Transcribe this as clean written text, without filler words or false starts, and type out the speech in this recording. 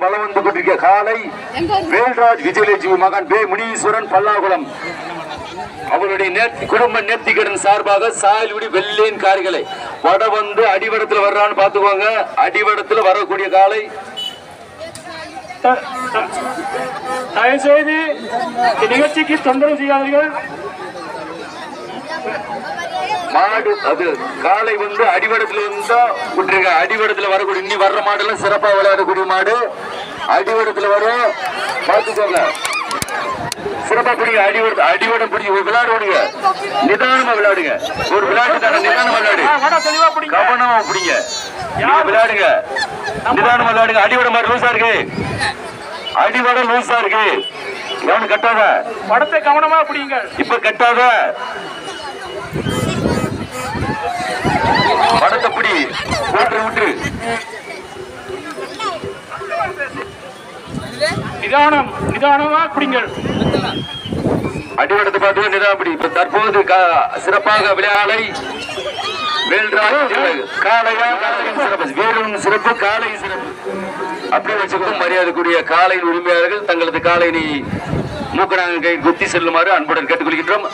வளம் வந்து கொண்டிருக்க காலை வேல்ராஜ் விஜயலட்சுமி மகன் வே முனீஸ்வரன் பல்லாகுளம் அவருடைய குடும்ப நேர்த்திக்கடன் சார்பாக சாயல்குடி வெள்ளேன் காரிகளை வட வந்து அடிவடத்தில் வர்றான்னு பாத்துக்கோங்க. அடிவடத்தில் வரக்கூடிய காலை தயவுசெய்து நிகழ்ச்சிக்கு தொந்தரவு செய்யாதீர்கள். மாடு அது காலை வந்து அடிவடத்துல இருந்தா விட்டுருங்க. அடிவடத்துல வரக்கூடிய இன்னி வர்ற மாடெல்லாம் சிறப்பா விளையாடக்கூடிய மாடு அடிவடத்துல வரும் பாத்துக்கோங்க. சிறப்பா பிடிங்க. அடிவடம் பிடிங்க. விளையாடுவீங்க நிதானமா விளையாடுங்க. ஒரு விளையாட்டு தானே, நிதானமா விளையாடு, கவனமா பிடிங்க. விளையாடுங்க, நிதானமா விளையாடுங்க. அடிவடம் மாதிரி லூசா இருக்கு, அடிவடம் லூசா இருக்கு. கவனம் கட்டாத, படத்தை கவனமா பிடிங்க. இப்ப கட்டாத படத்தை பிடி, விட்டு விட்டு நிதானமா பிடிங்கள். அடிவடத்தை பார்த்து நிதானப்படி. இப்ப தற்போது சிறப்பாக விளையாடை வேல்ராஜ் காளையா சிறப்பு, வேலூர் சிறப்பு, காலை சிறப்பு அப்படி வச்சுக்கணும். மரியாதைக்குரிய காலையின் உரிமையாளர்கள் தங்களது காலையினை மூக்கநாங்க கை குத்தி செல்லுமாறு அன்புடன் கேட்டுக்கொள்கின்றோம்.